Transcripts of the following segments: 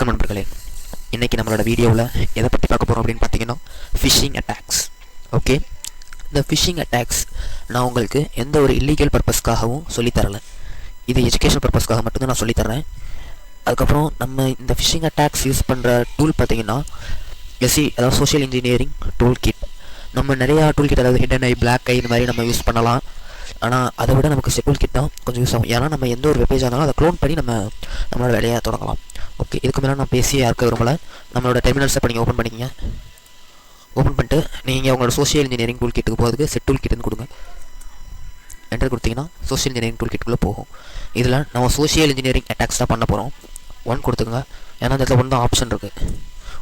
வணக்கம் நண்பர்களே. இன்றைக்கி நம்மளோட வீடியோவில் எதை பற்றி பார்க்க போகிறோம் அப்படின்னு பார்த்தீங்கன்னா ஃபிஷிங் அட்டாக்ஸ். ஓகே, இந்த ஃபிஷிங் அட்டாக்ஸ் நான் உங்களுக்கு எந்த ஒரு இல்லீகல் பர்பஸ்க்காகவும் சொல்லித்தரலை. இது எஜுகேஷன் பர்பஸ்க்காக மட்டும்தான் நான் சொல்லித்தரேன். அதுக்கப்புறம் நம்ம இந்த ஃபிஷிங் அட்டாக்ஸ் யூஸ் பண்ணுற டூல் பார்த்தீங்கன்னா அதாவது சோஷியல் இன்ஜினியரிங் டூல் கிட். நம்ம நிறையா டூல் கிட், அதாவது ஹிடன் ஐ, பிளாக் ஐ, இந்த மாதிரி நம்ம யூஸ் பண்ணலாம். ஆனால் அதை விட நமக்கு டூல் கிட் தான் கொஞ்சம் யூஸ் ஆகும். ஏன்னா நம்ம எந்த ஒரு வெப்பேஜாக இருந்தாலும் அதை க்ளோன் பண்ணி நம்மளோட வேலையை தொடங்கலாம். ஓகே, இதுக்கு மேலே நான் பேசி யாருக்க விரும்பலை. நம்மளோட டெர்மினல்ஸை இப்போ நீங்கள் ஓப்பன் பண்ணிக்கிங்க. ஓப்பன் பண்ணிட்டு நீங்கள் உங்களோட சோஷியல் இன்ஜினியரிங் டூல் கிட்டுக்கு போகிறதுக்கு செட் டூல் கிட்னு கொடுங்க. என்டர் கொடுத்தீங்கன்னா சோஷியல் இன்ஜினியரிங் டூல் கிட்டுக்குள்ளே போகும். இதில் நம்ம சோஷியல் இன்ஜினியரிங் அட்டாக்ஸ் தான் பண்ண போகிறோம். 1 கொடுத்துங்க. ஏன்னா இந்த இடத்துல 1 தான் ஆப்ஷன் இருக்குது,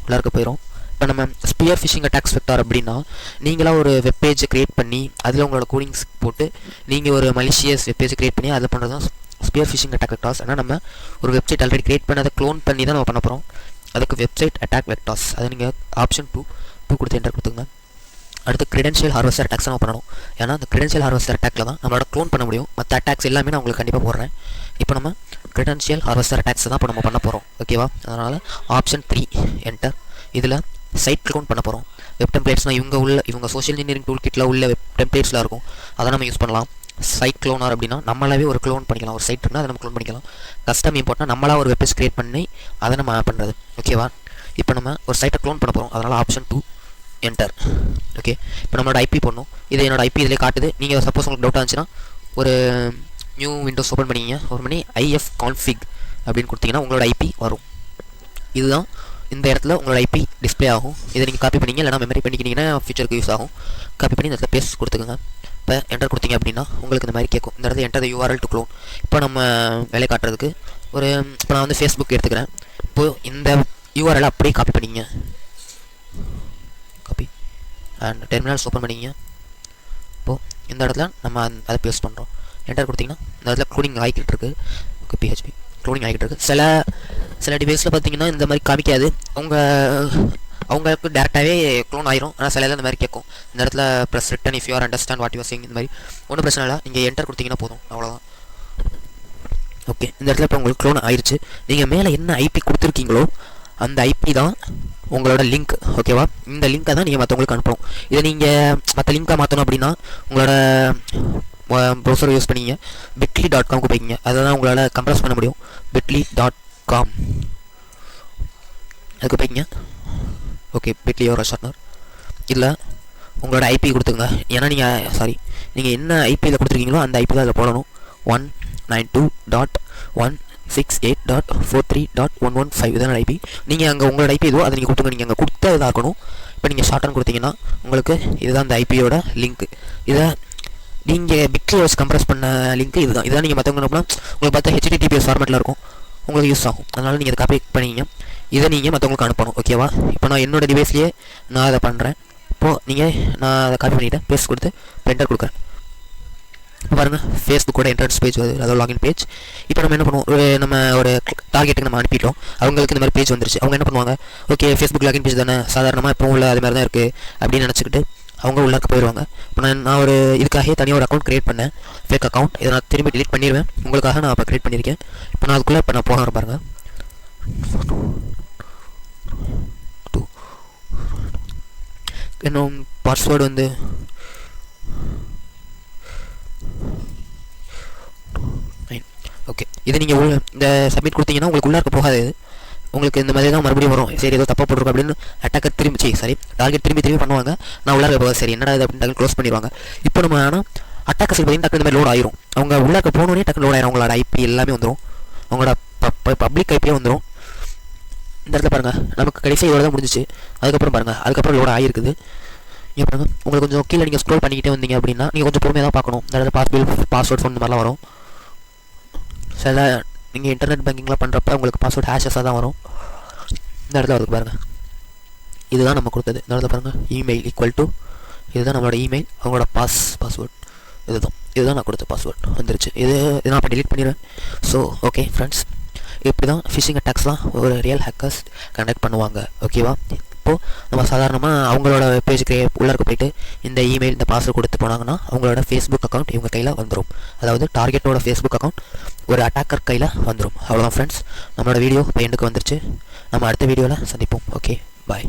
உள்ளார்க்க போயிடும். இப்போ நம்ம ஸ்பியர் ஃபிஷிங் அட்டாக்ஸ் வெக்டார் அப்படின்னா, நீங்களாக ஒரு வெப்பேஜை க்ரியேட் பண்ணி அதில் உங்களோட கோடிங்ஸ் போட்டு நீங்கள் ஒரு மலிஷியஸ் வெப்பேஜ் க்ரியேட் பண்ணி அதில் பண்ணுறது தான் ஸ்பியர் ஃபிஷிங் அட்டாக் வெக்டார்ஸ். ஆனால் நம்ம ஒரு வெப்சைட் ஆல்ரெடி க்ரியேட் பண்ணி அதை க்ளோன் பண்ணி தான் நம்ம பண்ண போகிறோம். அதுக்கு வெப்சைட் அட்டாக் வெக்டார்ஸ், அதை நீங்கள் ஆப்ஷன் 2 கொடுத்து என்டர் கொடுத்துங்க. அடுத்து கிரெடென்ஷியல் ஹார்வெஸ்டர் அட்டாக்ஸ் நம்ம பண்ணணும். ஏன்னா அந்த கிரெடென்ஷியல் ஹார்வெஸ்டர் அட்டாக்ல தான் நம்மளோட க்ளோன் பண்ண முடியும். மற்ற அட்டாக்ஸ் எல்லாமே நான் உங்களுக்கு கண்டிப்பாக போடுறேன். இப்போ நம்ம கிரெடென்ஷியல் ஹார்வெஸ்டர் அட்டாக்ஸ் தான் இப்போ நம்ம பண்ண போகிறோம். ஓகேவா? அதனால் ஆப்ஷன் 3 என்டர். இதில் சைட் க்ளோன் பண்ண போகிறோம். வெப் டெம்ப்ளேட்ஸ்னால் இவங்க சோஷியல் இன்ஜினியரிங் டூல் கிட்டில் உள்ள வெப் டெம்ப்ளேட்ஸில் இருக்கும், அதை நம்ம யூஸ் பண்ணலாம். சைட் க்ளோனர் அப்படின்னா நம்மளாவே ஒரு க்ளோன் பண்ணிக்கலாம். ஒரு சைட் இருந்தால் அதை நம்ம க்ளோன் பண்ணிக்கலாம். கஸ்டம் இம்போர்ட்னா நம்மளாக ஒரு வெப்பேஜ் க்ரியேட் பண்ணி அதை நம்ம பண்ணுறது. ஓகேவா? இப்போ நம்ம ஒரு சைட்டை க்ளோன் பண்ண போகிறோம். அதனால் ஆப்ஷன் 2 என்டர். ஓகே, இப்போ நம்மளோட ஐபி போடணும். இது என்னோட ஐபி இதிலே காட்டுது. நீங்கள் சப்போஸ் உங்களுக்கு டவுட்டாக இருந்துச்சுன்னா ஒரு நியூ விண்டோஸ் ஓப்பன் பண்ணிக்கிங்க. ஓப்பன் பண்ணி IF config அப்படின்னு கொடுத்தீங்கன்னா உங்களோட ஐபி வரும். இதுதான் இந்த இடத்துல உங்களோட ஐபி டிஸ்பிளே ஆகும். இதை நீங்கள் காப்பி பண்ணிங்க, இல்லைனா மெமரி பண்ணிக்கிட்டீங்கன்னா ஃபியூச்சருக்கு யூஸ் ஆகும். காப்பி பண்ணி இந்த இடத்துல பேஸ்ட் கொடுத்துக்கோங்க. இப்போ என்டர் கொடுத்தீங்க அப்படின்னா உங்களுக்கு இந்த மாதிரி கேட்கும். இந்த இடத்துல என்டர் URL டு க்ளோன். இப்போ நம்ம வேலை காட்டுறதுக்கு இப்போ நான் வந்து ஃபேஸ்புக் எடுத்துக்கிறேன். இப்போது இந்த URL அப்படியே காப்பி பண்ணிங்க. காப்பி அண்ட் டெர்மினல்ஸ் ஓப்பன் பண்ணிங்க. இப்போது இந்த இடத்துல நம்ம அதை பேஸ்ட் பண்ணுறோம். என்டர் கொடுத்தீங்கன்னா இந்த இடத்துல க்ளோனிங் ஆகிக்கிட்டு இருக்குது. ஓகே, PHP க்ளோனிங் ஆகிட்டு இருக்குது. சில டிவைஸில் பார்த்தீங்கன்னா இந்த மாதிரி காமிக்காது. அவங்களுக்கு டேரெக்டாகவே க்ளோன் ஆயிரும். ஆனால் சில இந்த மாதிரி கேட்கும். இந்த இடத்துல press return if you are understand what you sing. இந்த மாதிரி ஒன்றும் பிரச்சனை இல்லை. நீங்கள் என்டர் கொடுத்தீங்கன்னா போதும், அவ்வளோதான். ஓகே, இந்த இடத்துல இப்போ உங்களுக்கு க்ளோன் ஆயிடுச்சு. நீங்கள் மேலே என்ன ஐபி கொடுத்துருக்கீங்களோ அந்த ஐபி தான் உங்களோட லிங்க். ஓகேவா? இந்த லிங்க்கை தான் நீங்கள் மற்றவங்களுக்கு அனுப்பணும். இதை நீங்கள் மற்ற லிங்காக மாற்றணும் அப்படின்னா உங்களோட ப்ரௌசர் யூஸ் பண்ணிங்க. bitly.com போய்க்கிங்க. அதை தான் உங்களால் கம்ப்ரஸ் பண்ண முடியும். bitly.com அதுக்கு போய்க்கிங்க. ஓகே, bitly ஒரு ஷார்ட்னர். இதில் உங்களோட ஐபி கொடுத்துங்க. ஏன்னா நீங்கள் என்ன ஐபியில் கொடுத்துருக்கீங்களோ அந்த ஐபி தான் அதில் போடணும். 192.168.43.115 இதான் ஐபி. நீங்கள் அங்கே உங்களோட ஐபி இதுவோ அதை நீங்கள் கொடுத்துங்க. நீங்கள் அங்கே கொடுத்த இதாக இருக்கணும். இப்போ நீங்கள் ஷார்ட்டன் கொடுத்தீங்கன்னா உங்களுக்கு இதுதான் அந்த ஐபியோட லிங்க். இதை நீங்கள் பிட்லி வச்சு கம்ப்ரஸ் பண்ண லிங்க் இதுதான். இதான் நீங்கள் மற்றவங்க உங்களுக்கு பார்த்தா HTTPS ஃபார்மேட்டில் இருக்கும், உங்களுக்கு யூஸ் ஆகும். அதனால் நீங்கள் இதை காப்பி பண்ணிங்க. இதை நீங்கள் மற்றவங்களுக்கு அனுப்பணும். ஓகேவா? இப்போ நான் என்னோடய டிவைஸ்லேயே நான் அதை பண்ணுறேன். இப்போது நான் அதை காப்பி பண்ணிவிட்டேன். பேஸ்ட் கொடுத்து என்டர் கொடுக்குறேன். இப்போ பாருங்கள், ஃபேஸ்புக்கோட என்ட்ரன்ஸ் பேஜ் வருது, அதாவது லாகின் பேஜ். இப்போ நம்ம என்ன பண்ணுவோம், நம்ம ஒரு டார்கெட்டுக்கு நம்ம அனுப்பிட்டோம். அவங்களுக்கு இந்த மாதிரி பேஜ் வந்துருச்சு. அவங்க என்ன பண்ணுவாங்க, ஓகே ஃபேஸ்புக் லாகின் பேஜ் தானே, சாதாரணமாக இப்போ உள்ள அது மாதிரி தான் இருக்குது அப்படின்னு நினச்சிக்கிட்டு அவங்க உள்ளாக்க போயிடுவாங்க. இப்போ நான் ஒரு இதுக்காக தனியாக ஒரு அக்கௌண்ட் க்ரியேட் பண்ணேன், ஃபேக் அக்கௌண்ட். இதை நான் திரும்பி டிலீட் பண்ணிடுவேன். உங்களுக்காக நான் இப்போ க்ரியேட் பண்ணியிருக்கேன். இப்போ நான் அதுக்குள்ளே இப்போ நான் போக பாருங்கள். இன்னும் பாஸ்வேர்டு வந்து ஓகே, இது நீங்கள் இந்த சப்மிட் கொடுத்தீங்கன்னா உங்களுக்கு உள்ளே இருக்க போகாது. உங்களுக்கு இந்த மாதிரி தான் மறுபடியும் வரும். சரி, ஏதோ தப்பாக போட்டிருக்கோம் அப்படின்னு அட்டாக்கர் டார்கெட் திரும்பி பண்ணுவாங்க. நான் உள்ளார போக சரி என்னடா இது அப்படின்னு டக்குனு க்ளோஸ் பண்ணிடுவாங்க. இப்போ நம்ம ஆனால் அட்டாக்கர் சைடு பார்த்தீங்கன்னா டக்குனு இந்த மாதிரி லோட் ஆயிரும். அவங்க உள்ளாக்க போனோடனே டக்குனு லோட் ஆயிரும். அவங்களோட ஐபி எல்லாமே வந்துடும். அவங்களோட பப்ளிக் ஐபியே வந்துடும். இந்த இடத்துல பாருங்கள், நமக்கு கடைசி இதோட தான் முடிஞ்சிச்சு. அதுக்கப்புறம் லோட் ஆகிருக்குது. இங்கே பாருங்கள், உங்களுக்கு கொஞ்சம் கீழே நீங்கள் ஸ்க்ரோல் பண்ணிக்கிட்டே வந்தீங்க அப்படின்னா நீங்கள் கொஞ்சம் பொறுமையாக தான் பார்க்கணும். இந்த இடத்துல பாஸ்வேர்ட் ஃபோன் இந்த மாதிரிலாம் வரும். சில நீங்கள் இன்டர்நெட் பேங்கிங்லாம் பண்ணுறப்ப உங்களுக்கு பாஸ்வேர்ட் ஹேஷஸாக தான் வரும். இந்த இடத்துல வருது பாருங்கள், இதுதான் நம்ம கொடுத்தது. இந்த இடத்துல பாருங்கள், இமெயில் ஈக்குவல் டு இதுதான் நம்மளோட இமெயில், அவங்களோட பாஸ்வேர்ட் இதுதான் நான் கொடுத்த பாஸ்வேர்ட் வந்துருச்சு. இது நான் அப்போ டெலிட் பண்ணிடுவேன். ஸோ ஓகே ஃப்ரெண்ட்ஸ், இப்படி தான் ஃபிஷிங் அட்டாக்ஸ்லாம் ஒரு ரியல் ஹேக்கர்ஸ் கண்டக்ட் பண்ணுவாங்க. ஓகேவா? இப்போது நம்ம சாதாரணமாக அவங்களோட பேஜுக்கு உள்ளே போயிட்டு இந்த இமெயில் இந்த பாஸ்வேர்டு கொடுத்து போனாங்கன்னா அவங்களோட ஃபேஸ்புக் அக்கௌண்ட் இவங்க கையில் வந்துடும். அதாவது டார்கெட்டோட ஃபேஸ்புக் அக்கௌண்ட் ஒரு அட்டாக்கர் கையில் வந்துடும். அவ்வளோதான் ஃப்ரெண்ட்ஸ், நம்மளோட வீடியோ இப்போ எண்டுக்கு வந்துருச்சு. நம்ம அடுத்த வீடியோவில் சந்திப்போம். ஓகே, பாய்.